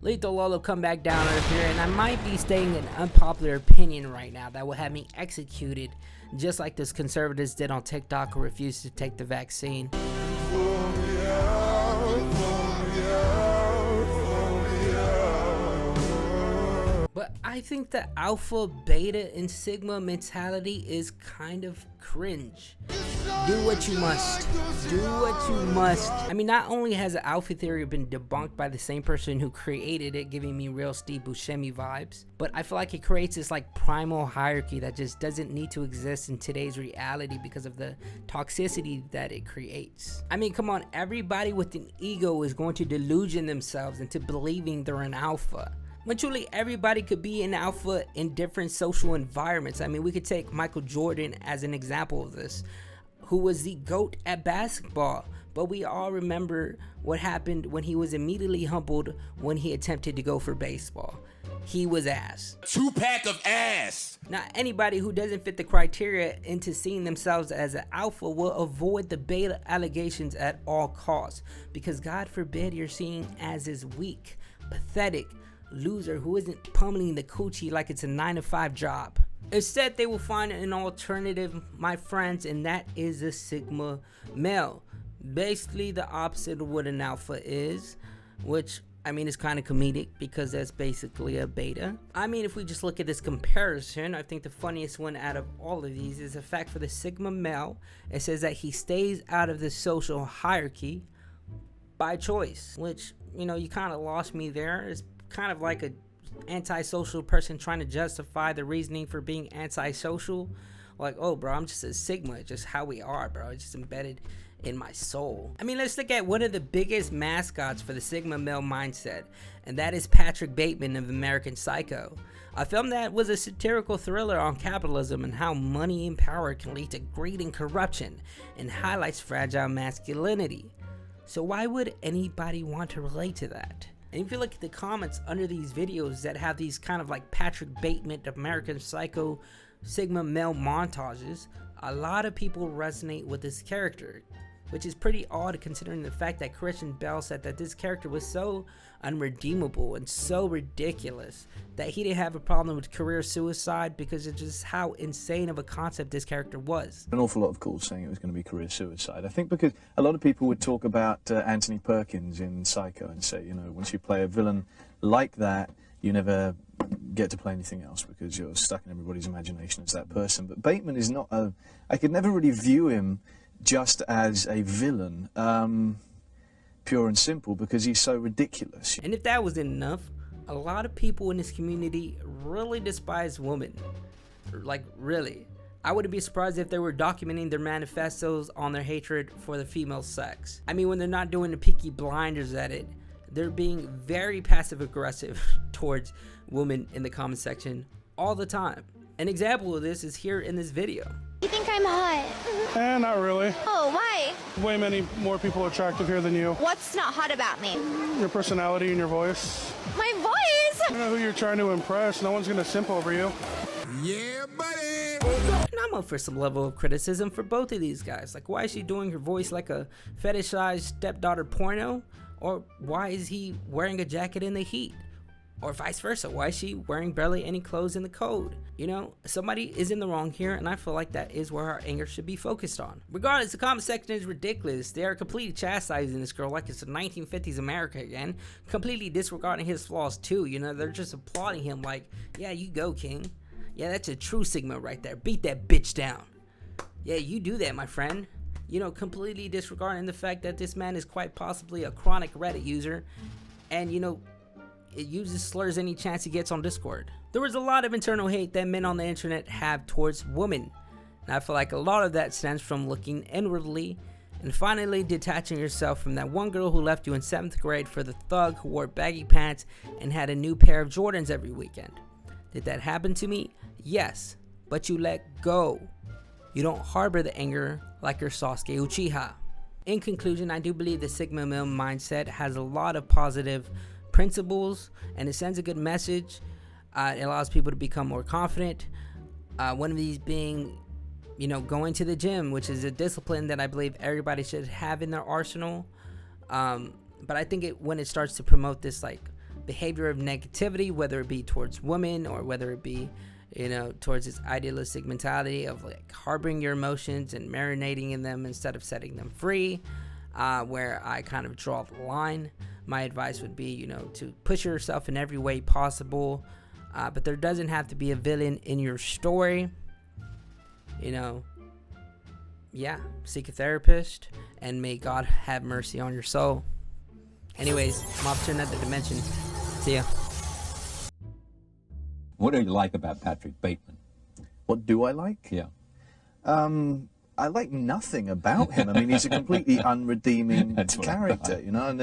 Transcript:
Lethal Lolo come back down Earth here, and I might be stating an unpopular opinion right now that will have me executed, just like those conservatives did on TikTok who refused to take the vaccine. But I think the alpha, beta, and sigma mentality is kind of cringe. Do what you must. Do what you must. I mean, not only has the alpha theory been debunked by the same person who created it, giving me real Steve Buscemi vibes, but I feel like it creates this like primal hierarchy that just doesn't need to exist in today's reality because of the toxicity that it creates. I mean, come on, everybody with an ego is going to delusion themselves into believing they're an alpha. When truly everybody could be an alpha in different social environments. I mean, we could take Michael Jordan as an example of this, who was the GOAT at basketball. But we all remember what happened when he was immediately humbled when he attempted to go for baseball. He was ass. 2-pack of ass. Now, anybody who doesn't fit the criteria into seeing themselves as an alpha will avoid the beta allegations at all costs. Because God forbid you're seen as this weak, pathetic loser who isn't pummeling the coochie like it's a 9-to-5 job. Instead, they will find an alternative, my friends, and that is a sigma male. Basically the opposite of what an alpha is, which I mean is kind of comedic because that's basically a beta. I mean, if we just look at this comparison, I think the funniest one out of all of these is the fact for the sigma male. It says that he stays out of the social hierarchy by choice, which, you know, you kind of lost me there. It's kind of like a antisocial person trying to justify the reasoning for being antisocial. Like, oh bro, I'm just a sigma, it's just how we are, bro. It's just embedded in my soul. I mean, let's look at one of the biggest mascots for the sigma male mindset, and that is Patrick Bateman of American Psycho, a film that was a satirical thriller on capitalism and how money and power can lead to greed and corruption, and highlights fragile masculinity. So why would anybody want to relate to that? And if you look at the comments under these videos that have these kind of like Patrick Bateman, American Psycho, sigma male montages, a lot of people resonate with this character, which is pretty odd considering the fact that Christian Bale said that this character was so unredeemable and so ridiculous that he didn't have a problem with career suicide because of just how insane of a concept this character was. An awful lot of calls saying it was going to be career suicide. I think because a lot of people would talk about Anthony Perkins in Psycho and say, you know, once you play a villain like that, you never get to play anything else because you're stuck in everybody's imagination as that person. But Bateman is not a... I could never really view him just as a villain, pure and simple, because he's so ridiculous. And if that wasn't enough, a lot of people in this community really despise women. Like, really. I wouldn't be surprised if they were documenting their manifestos on their hatred for the female sex. I mean, when they're not doing the Peaky Blinders at it, they're being very passive aggressive towards women in the comment section all the time. An example of this is here in this video. You think I'm hot? Not really. Oh, why? Way many more people attractive here than you. What's not hot about me? Your personality and your voice. My voice? I don't know who you're trying to impress. No one's gonna simp over you. Yeah, buddy. And I'm up for some level of criticism for both of these guys. Like, why is she doing her voice like a fetishized stepdaughter porno? Or why is he wearing a jacket in the heat? Or vice versa, why is she wearing barely any clothes in the cold? You know, somebody is in the wrong here, and I feel like that is where our anger should be focused on. Regardless, the comment section is ridiculous. They are completely chastising this girl like it's the 1950s America again, completely disregarding his flaws too. You know, they're just applauding him like, yeah, you go, king. Yeah, that's a true sigma right there. Beat that bitch down. Yeah, you do that, my friend. You know, completely disregarding the fact that this man is quite possibly a chronic Reddit user, and you know, it uses slurs any chance he gets on Discord. There was a lot of internal hate that men on the internet have towards women, and I feel like a lot of that stems from looking inwardly and finally detaching yourself from that one girl who left you in 7th grade for the thug who wore baggy pants and had a new pair of Jordans every weekend. Did that happen to me? Yes, but you let go. You don't harbor the anger like your Sasuke Uchiha. In conclusion, I do believe the Sigma male mindset has a lot of positive principles and it sends a good message. It allows people to become more confident. One of these being, you know, going to the gym, which is a discipline that I believe everybody should have in their arsenal. But I think when it starts to promote this like behavior of negativity, whether it be towards women or whether it be, towards this idealistic mentality of like harboring your emotions and marinating in them instead of setting them free, where I kind of draw the line. My advice would be, to push yourself in every way possible, but there doesn't have to be a villain in your story. Seek a therapist, and may God have mercy on your soul. Anyways, I'm off to another dimension. See ya. What do you like about Patrick Bateman? What do I like? Yeah. I like nothing about him. I mean, he's a completely unredeeming That's what I character, thought. and